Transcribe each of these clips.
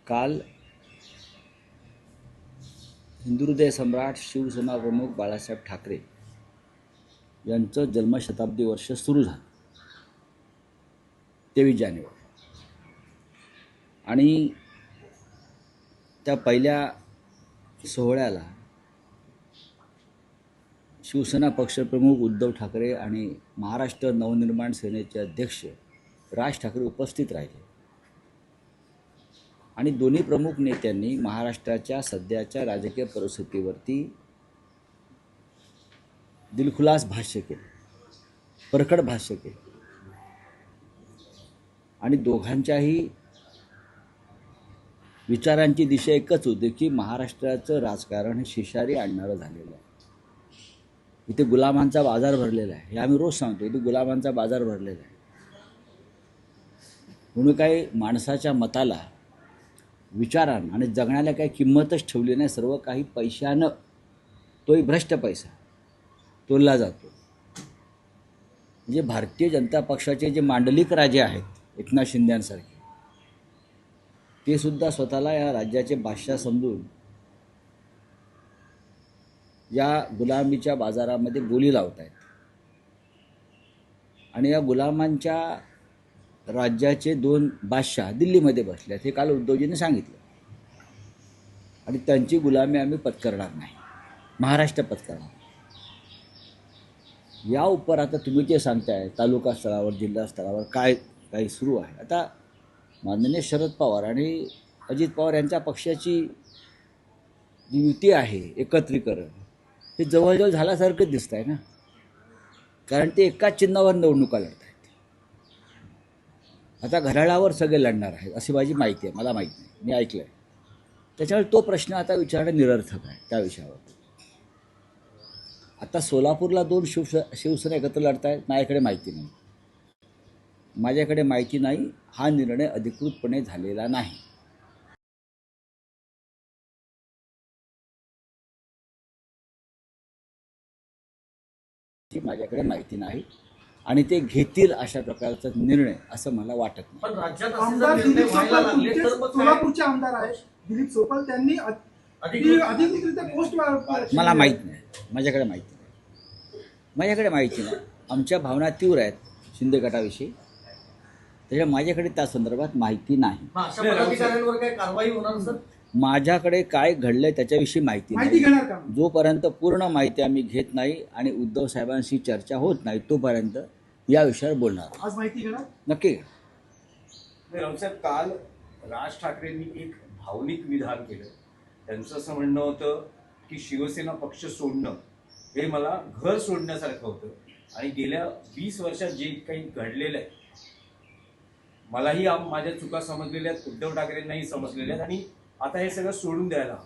काल हिंदुहृदय सम्राट शिवसेना प्रमुख बाळासाहेब ठाकरे यांचं जन्मशताब्दी वर्ष सुरू झालं 23 जानेवारी आणि त्या पहिल्या सोहळ्याला शिवसेना पक्षप्रमुख उद्धव ठाकरे आणि महाराष्ट्र नवनिर्माण सेनेचे अध्यक्ष राज ठाकरे उपस्थित राहिले आणि दोन्ही प्रमुख नेत्यांनी महाराष्ट्राच्या सध्याच्या राजकीय परिस्थितीवरती दिलखुलास भाष्य केले, परखड भाष्य केले आणि दोघांच्याही विचारांची दिशा एकच होती की महाराष्ट्राचं राजकारण हे शिशारी आणणारं झालेलं आहे. इथे गुलामांचा बाजार भरलेला आहे, हे आम्ही रोज सांगतो. इथे गुलामांचा बाजार भरलेला आहे म्हणून काही माणसाच्या मताला, विचारांना आणि जगण्याला काही किंमतच ठेवली नाही. सर्व काही पैशानं, तोही भ्रष्ट पैसा तोलला जातो. म्हणजे भारतीय जनता पक्षाचे जे मांडलिक राजे आहेत एकनाथ शिंदेंसारखे, ते सुद्धा स्वतःला या राज्याचे बादशाह समजून या गुलामीच्या बाजारामध्ये बोली लावत आहेत आणि या गुलामांच्या राज्याचे 2 बादशाह दिल्लीमध्ये बसले आहेत, हे काल उद्धवजींनी सांगितलं. आणि त्यांची गुलामी आम्ही पत्करणार नाही, महाराष्ट्र पत्करणार. या उपर आता तुम्ही जे सांगताय तालुका स्तरावर, जिल्हा स्तरावर काय काही सुरू आहे. आता माननीय शरद पवार आणि अजित पवार यांच्या पक्षाची जी युती आहे, एकत्रीकरण, हे जवळजवळ झाल्यासारखं दिसत आहे ना. कारण ते एकाच चिन्हावर निवडणुका लढत आहेत. आता घड्याळावर सगळे लढणार आहेत अशी माझी माहिती आहे, मला माहीत नाही, मी ऐकलं आहे. त्याच्यामुळे तो प्रश्न आता विचारणं निरर्थक आहे त्या विषयावर. आता सोलापूरला 2 शिवसेना एकत्र लढत आहेत, माझ्याकडे माहिती नाही. माझ्याकडे माहिती नाही, हा निर्णय अधिकृतपणे झालेला नाही. माझ्याकडे माहिती नाही आणि ते घेतील अशा प्रकारचा निर्णय असं मला वाटत नाही. पण राज्यात आमदार दिलीप सोपल सोलापूरचे आमदार आहेत दिलीप सोपल, त्यांनी अधिकृतरित्या पोस्ट मला माहीत नाही, माझ्याकडे माहिती नाही, माझ्याकडे माहिती नाही. आमच्या भावना तीव्र आहेत शिंदे गटाविषयी, त्याच्या माझ्याकडे त्या संदर्भात माहिती नाही. अशा पदाधिकाऱ्यांवर काय कारवाई होणार सर? माझ्याकडे काय घडलंय त्याच्याविषयी माहिती नाही. घेणार का? जोपर्यंत पूर्ण माहिती आम्ही घेत नाही आणि उद्धव साहेबांशी चर्चा होत नाही तोपर्यंत या विषयावर बोलणार. आज माहिती घेणार नक्की. रावसाहेब, काल राज ठाकरेंनी एक भावनिक विधान केलं. त्यांचं असं म्हणणं होतं की शिवसेना पक्ष सोडणं हे मला घर सोडण्यासारखं होतं आणि गेल्या 20 वर्षात जे काही घडलेलं आहे, मलाही माझ्या चुका समजलेल्या आहेत, उद्धव ठाकरेंनाही समजलेल्या आहेत आणि आता हे सगळं सोडून द्यायला.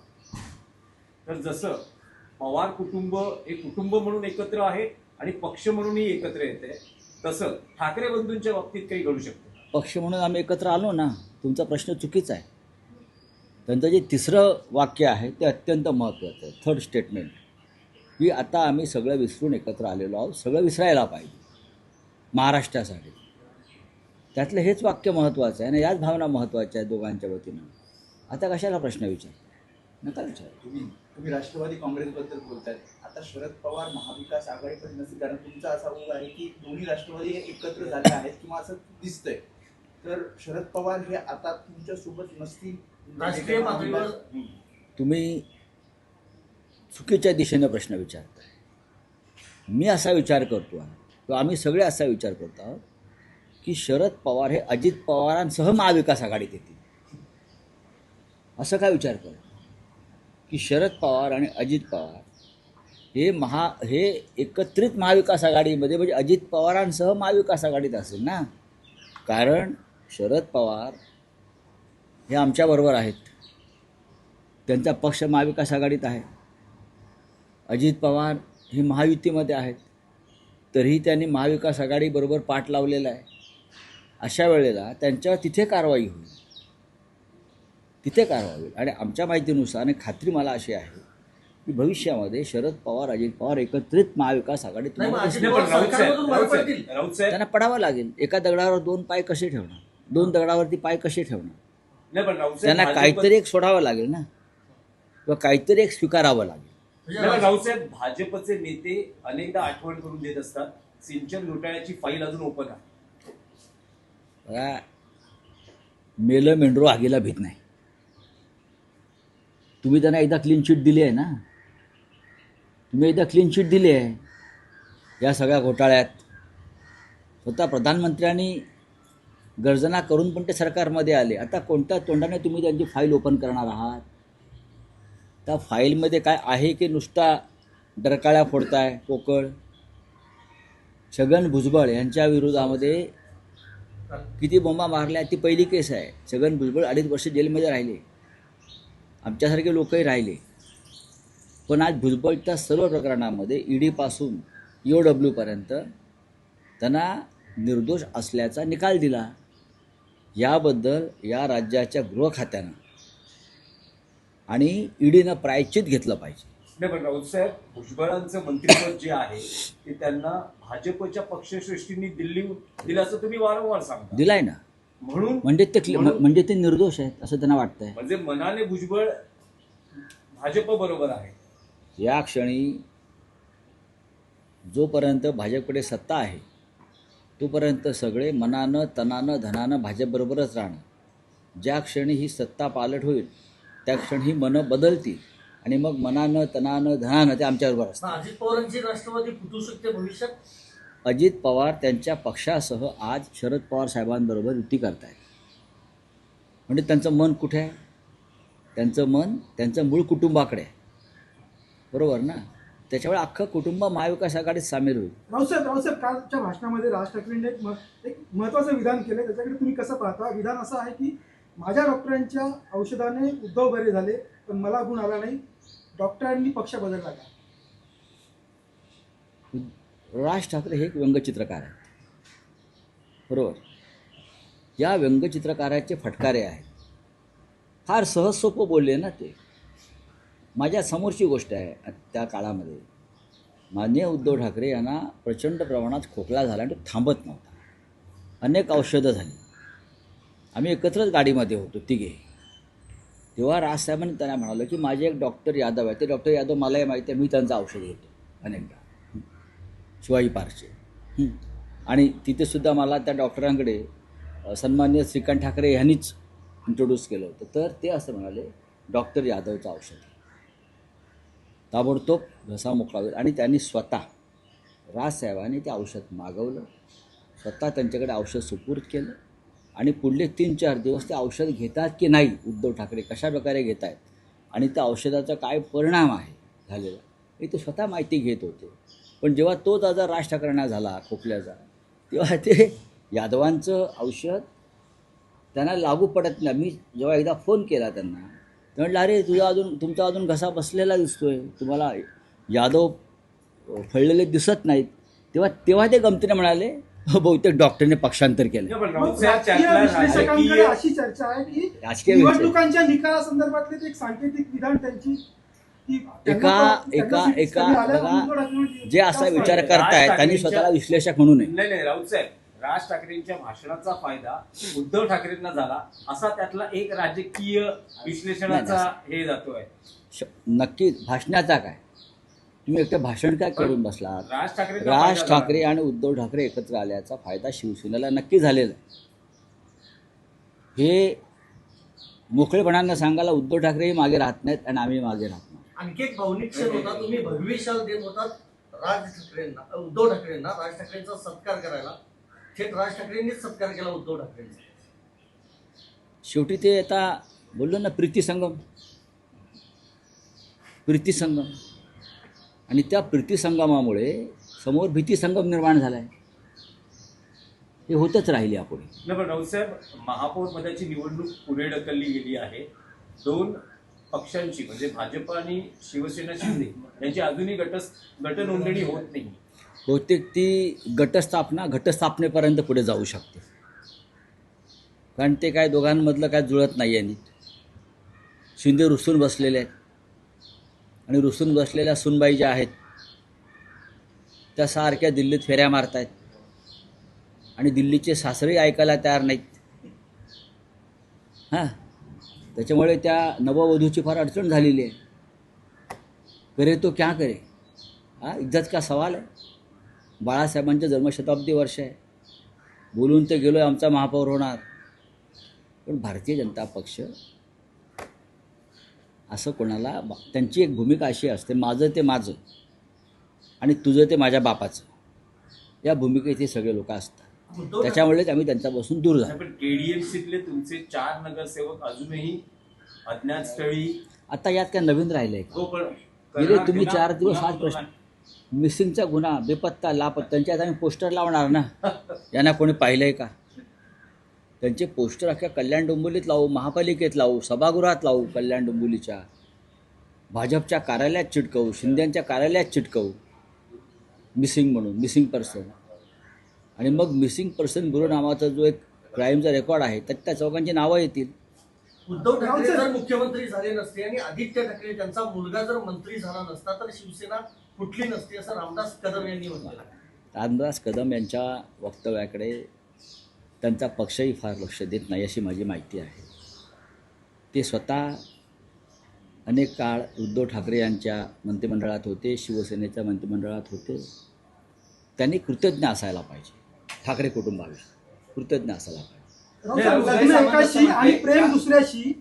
तर जसं पवार कुटुंब एक कुटुंब म्हणून एकत्र आहे आणि पक्ष म्हणूनही एकत्र येते, तसं ठाकरे बंधूंच्या बाबतीत काही घडू शकतं. पक्ष म्हणून आम्ही एकत्र आलो ना, तुमचा प्रश्न चुकीचा आहे. त्यांचं जे 3रं वाक्य आहे ते अत्यंत महत्त्वाचं आहे, 3rd स्टेटमेंट, की आता आम्ही सगळं विसरून एकत्र आलेलो आहोत, सगळं विसरायला पाहिजे महाराष्ट्रासाठी. त्यातलं हेच वाक्य महत्त्वाचं आहे आणि याच भावना महत्त्वाच्या आहेत दोघांच्या वतीनं. आता कशाला प्रश्न विचार, नका विचार. तुम्ही राष्ट्रवादी काँग्रेसबद्दल बोलताय. आता शरद पवार महाविकास आघाडीकडे नसतील, कारण तुमचा असा ऊग आहे की दोन्ही राष्ट्रवादी एकत्र झाले आहेत किंवा असं दिसतंय. तर शरद पवार हे आता तुमच्या सोबत नसतील, राष्ट्रीय पातळीवर तुम्ही चुकीच्या दिशेनं प्रश्न विचारताय. मी असा विचार करतो आहे किंवा आम्ही सगळे असा विचार करतो आहोत की शरद पवार हे अजित पवारांसह महाविकास आघाडीत येतील. असं काय विचार कर की शरद पवार आणि अजित पवार हे एकत्रित महाविकास आघाडीमध्ये, म्हणजे अजित पवारांसह महाविकास आघाडीत असेल ना. कारण शरद पवार हे आमच्याबरोबर आहेत, त्यांचा पक्ष महाविकास आघाडीत आहे. अजित पवार हे महायुतीमध्ये आहेत, तरीही त्यांनी महाविकास आघाडीबरोबर पाठ लावलेला आहे. अशा वेळेला त्यांच्यावर तिथे कारवाई होईल, तिथे कारवाई होईल. आणि आमच्या माहितीनुसार आणि खात्री मला अशी आहे की भविष्यामध्ये शरद पवार, अजित पवार एकत्रित महाविकास आघाडीत त्यांना पडावं लागेल. एका दगडावर 2 पाय कसे ठेवणार, 2 दगडावरती पाय कसे ठेवणार. नाही पण राऊत साहेब त्यांना भाजप- काहीतरी एक सोडावं लागेल ना, किंवा काहीतरी एक स्वीकारावं लागेल. नाही, पण राऊत साहेब भाजपचे नेते अनेकदा आठवण करून देत असतात सिंचन घोटाळ्याची फाईल अजून ओपन आहे. बघा, मेलं मेंढरू आगीला भीत नाही. तुम्ही त्यांना एकदा क्लीन चिट दिली आहे ना, तुम्ही एकदा क्लीन चिट दिली आहे या सगळ्या घोटाळ्यात. स्वतः प्रधानमंत्र्यांनी गर्जना करून पण ते सरकारमध्ये आले. आता कोणत्या तोंडाने तुम्ही त्यांची फाईल ओपन करणार आहात? त्या फाईलमध्ये काय आहे की नुसता डरकाळ्या फोडताय पोकळ? छगन भुजबळ यांच्या विरोधामध्ये किती बोंबा मारल्या, ती पहिली केस आहे. छगन भुजबळ 2.5 वर्ष जेलमध्ये राहिले, आमच्यासारखे लोकही राहिले. पण आज भुजबळच्या सर्व प्रकरणामध्ये ईडीपासून EOWपर्यंत त्यांना निर्दोष असल्याचा निकाल दिला. याबद्दल या राज्याच्या गृह खात्यानं आणि ईडीनं प्रायश्चित घेतलं पाहिजे. नाही पण राऊत साहेब भुजबळांचं मंत्रिपद जे आहे ते त्यांना भाजपच्या पक्षश्रेष्ठींनी दिलं असं तुम्ही वारंवार सांगता. दिलाय ना, म्हणून म्हणजे ते निर्दोष आहेत असं त्यांना वाटतंय. म्हणजे मनाने भुजबळ भाजप बरोबर आहे. या क्षणी जोपर्यंत भाजपकडे सत्ता आहे तोपर्यंत सगळे मनानं तनानं धनानं भाजपबरोबरच राहणं. ज्या क्षणी ही सत्ता पालट होईल त्या क्षणी ही मनं बदलतील आणि मग मनानं तनानं धनानं ते आमच्याबरोबर असतात. अजित पवारांची राष्ट्रवादी फुटू शकते भविष्यात. अजित पवार त्यांच्या पक्षासह आज शरद पवार साहेबांबरोबर युती करतायत. म्हणजे त्यांचं मन कुठे आहे? त्यांचं मन त्यांचं मूळ कुटुंबाकडे आहे, बरोबर ना? त्याच्यामुळे अख्खं कुटुंब महाविकास आघाडीत सामील होईल. रावसाहेब कालच्या भाषणामध्ये राज ठाकरेंनी एक महत्त्वाचं विधान केलं, त्याच्याकडे तुम्ही कसं पाहता? विधान असं आहे की माझ्या डॉक्टरांच्या औषधाने उद्धव बरे झाले पण मला गुण आला नाही, डॉक्टरांनी पक्ष बदलला का? राज ठाकरे हे एक व्यंगचित्रकार आहेत, बरोबर? या व्यंगचित्रकाराचे फटकारे आहेत. फार सहज सोपं बोलले ना ते. माझ्या समोरची गोष्ट आहे. त्या काळामध्ये माननीय उद्धव ठाकरे यांना प्रचंड प्रमाणात खोकला झाला आणि तो थांबत नव्हता. अनेक औषधं झाली. आम्ही एकत्रच गाडीमध्ये होतो तिघे. तेव्हा राजसाहेबांनी त्यांना म्हणालो की माझे एक डॉक्टर यादव आहे, ते डॉक्टर यादव मलाही माहिती आहे, मी त्यांचं औषध घेतो अनेकदा शिवाजी पार्कचे. आणि तिथेसुद्धा मला त्या डॉक्टरांकडे सन्माननीय श्रीकांत ठाकरे यांनीच इंट्रोड्यूस केलं होतं. तर ते असं म्हणाले डॉक्टर यादवचं औषध आहे, ताबडतोब घसा मोकळा होईल. आणि त्यांनी स्वतः राजसाहेबांनी ते औषध मागवलं, स्वतः त्यांच्याकडे औषध सुपूर्द केलं आणि पुढले 3-4 दिवस ते औषध घेतात की नाही, उद्धव ठाकरे कशा प्रकारे घेत आहेत आणि त्या औषधाचा काय परिणाम आहे झालेला हे ते स्वतः माहिती घेत होते. पण जेव्हा तोच आजार राज ठाकरेंना झाला खोकल्याचा, तेव्हा ते यादवांचं औषध त्यांना लागू पडत नाही. मी जेव्हा एकदा फोन केला त्यांना, ते म्हटलं अरे तुमचा अजून घसा बसलेला दिसतोय, तुम्हाला यादव फळलेले दिसत नाहीत. तेव्हा ते गमतीने म्हणाले बहुतेक डॉक्टरने पक्षांतर केलं. नाही, पण मग राऊत साहेब राजकीय त्यातला विश्लेषकांकडे राजकीय अशी चर्चा आहे की राजकीय निवडणुकांच्या निकालासंदर्भातले ते एक सांकेतिक विधान त्यांची की जे असा विचार करतायत त्यांनी स्वतःला विश्लेषक म्हणू नये. नाही राऊत साहेब राज ठाकरेंच्या भाषणाचा फायदा उद्धव ठाकरेंना झाला असा त्यातला एक राजकीय विश्लेषणाचा हे जातोय. नक्कीच भाषणाचा काय, तुम्ही एकटं भाषण काय करून बसलात? राज ठाकरेंना राज फायदा झाला. ठाकरे आणि उद्धव ठाकरे एकत्र आल्याचा फायदा शिवसेनेला नक्की झालेला आहे. हे मोकळेपणानं सांगायला उद्धव ठाकरेही मागे राहत नाहीत आणि आम्ही मागे राहत नाही. आणखी एक भावनिक क्षण होता, तुम्ही भगवी शाल देत होतात उद्धव ठाकरेंना राज ठाकरेंचा सत्कार करायला. थेट राज ठाकरेंनीच सत्कार केला उद्धव ठाकरेंचा. शेवटी ते आता बोललो ना प्रीतिसंगम आणि त्या प्रीतिसंगमामुळे समोर भीतिसंगम निर्माण झाला आहे. हे होतच राहिले यापुढे. नाही पण राऊत साहेब महापौर पदाची निवडणूक पुढे ढकलली गेली आहे. 2 पक्षांची म्हणजे भाजप आणि शिवसेना शिंदे यांची अजूनही गट नोंदणी होत नाही. बहुतेक ती घटस्थापनेपर्यंत पुढे जाऊ शकते, कारण ते काय दोघांमधलं काय जुळत नाही आहे. शिंदे रुसून बसलेले आहेत आणि रुसून बसलेल्या सुनबाई ज्या आहेत त्या सारख्या दिल्लीत फेऱ्या मारत आहेत आणि दिल्लीचे सासरेही ऐकायला तयार नाहीत. हां, त्याच्यामुळे त्या नववधूची फार अडचण झालेली आहे. करे तो क्या करे, हा इज्जत का सवाल आहे. बाळासाहेबांचं जन्मशताब्दी वर्ष आहे, बोलून ते गेलो आमचा महापौर होणार. पण भारतीय जनता पक्ष असं कोणाला, त्यांची एक भूमिका अशी असते, माझं ते माझं आणि तुझं ते माझ्या बापाचं, या भूमिकेत हे सगळे लोक असतात. उद्धव त्याच्यामुळेच आम्ही त्यांच्यापासून दूर झालो. पण केडीएमसीतले तुमचे 4 नगरसेवक अजूनही अज्ञात स्थळी. आता यात काय नवीन राहिलं आहे का? हो, पण गेले तुम्ही गुन्हा- 4 दिवस गुन्हा हाच प्रश्न, नोंदवला. मिसिंगचा गुन्हा, बेपत्ता लापत्ता, त्यांच्यात आम्ही पोस्टर लावणार ना. यांना कोणी पाहिलं आहे का? त्यांचे पोस्टर अख्ख्या कल्याण डोंबिवलीत लावू, महापालिकेत लावू, सभागृहात लावू, कल्याण डोंबिवलीच्या भाजपच्या कार्यालयात चिटकवू, शिंदेच्या कार्यालयात चिटकवू, मिसिंग म्हणून, मिसिंग पर्सन. आणि मग मिसिंग पर्सन ब्युरो नावाचा जो एक क्राईमचा रेकॉर्ड आहे त्यात त्या चौघांची नावं येतील. उद्धव ठाकरे जर मुख्यमंत्री झाले नसते आणि आदित्य ठाकरे त्यांचा मुलगा जर मंत्री झाला नसता तर शिवसेना फुटली नसती, असं रामदास कदम यांनी म्हटलं. रामदास कदम यांच्या वक्तव्याकडे त्यांचा पक्षही फार लक्ष देत नाही अशी माझी माहिती आहे. ते स्वतः अनेक काळ उद्धव ठाकरे यांच्या मंत्रिमंडळात होते, शिवसेनेच्या मंत्रिमंडळात होते. त्यांनी कृतज्ञ असायला पाहिजे, ठाकरे कुटुंबाविषयी कृतज्ञ असायला पाहिजे. राऊत साहेब, लग्न एकाशी आणि प्रेम दुसऱ्याशी,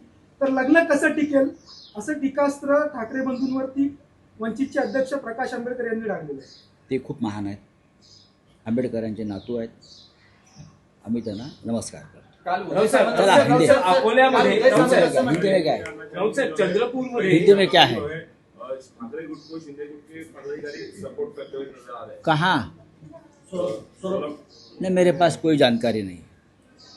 तर लग्न कसं टिकेल असं टीकास्त्र ठाकरे बंधूंवरती वंचितचे अध्यक्ष प्रकाश आंबेडकर यांनी डागलेलं आहे. ते खूप महान आहेत, आंबेडकरांचे नातू आहेत, आम्ही त्यांना नमस्कार करतो. राऊत साहेब, चला, हिंदी. अकोल्यामध्ये राऊत साहेब, हिंदी में क्या है? राऊत साहेब, चंद्रपूरमध्ये हिंदी में क्या है? ठाकरे गुट को शिंदे गुट के पदाधिकारी सपोर्ट करते हुए नजर आ रहे हैं। कहाँ? नहीं, मेरे पास कोई जानकारी नहीं.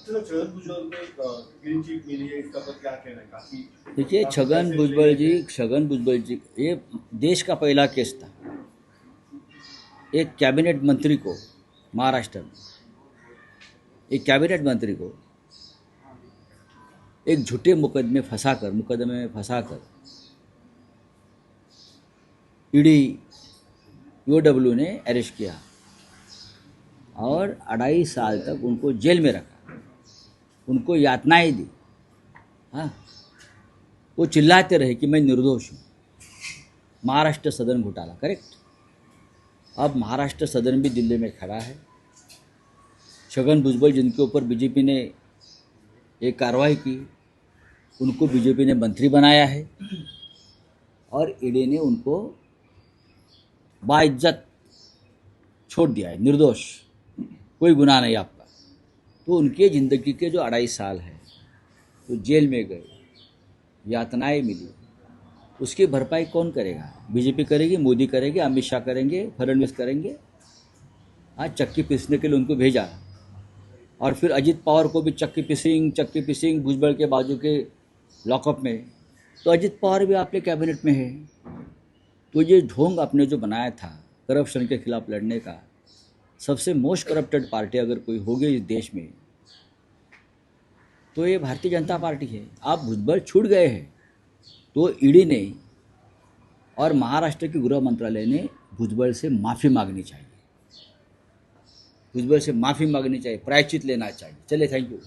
चलो, छगन भुजबल को क्लीन चिट मिली है, इसका पर क्या कहना है? काफी देखिए, छगन भुजबल जी ये देश का पहला केस था. एक कैबिनेट मंत्री को महाराष्ट्र में, एक कैबिनेट मंत्री को एक झूठे मुकदमे में फंसाकर ईडी यूडब्ल्यू ने अरेस्ट किया और 2.5 साल तक उनको जेल में रखा, उनको यातनाएं दी. हाँ, वो चिल्लाते रहे कि मैं निर्दोष हूँ. महाराष्ट्र सदन घोटाला, करेक्ट. अब महाराष्ट्र सदन भी दिल्ली में खड़ा है. छगन भुजबल जिनके ऊपर बीजेपी ने एक कार्रवाई की, उनको बीजेपी ने मंत्री बनाया है और ईडी ने उनको बाइज्जत छोड़ दिया है, निर्दोष, कोई गुनाह नहीं आपका. तो उनके ज़िंदगी के जो 2.5 साल है, तो जेल में गए, यातनाएं मिली, उसकी भरपाई कौन करेगा? बीजेपी करेगी, मोदी करेंगे, अमित शाह करेंगे, फडणवीस करेंगे. आज चक्की पीसने के लिए उनको भेजा और फिर अजीत पवार को भी चक्की पीसिंग भुजबल के बाजू के लॉकअप में. तो अजीत पवार भी आपके कैबिनेट में है. तो ये ढोंग आपने जो बनाया था करप्शन के खिलाफ लड़ने का, सबसे मोस्ट करप्टेड पार्टी अगर कोई होगी इस देश में तो ये भारतीय जनता पार्टी है. आप भुजबल छूट गए हैं तो ईडी ने और महाराष्ट्र के गृह मंत्रालय ने भुजबल से माफ़ी मांगनी चाहिए, प्रायश्चित लेना चाहिए. चलिए, थैंक यू.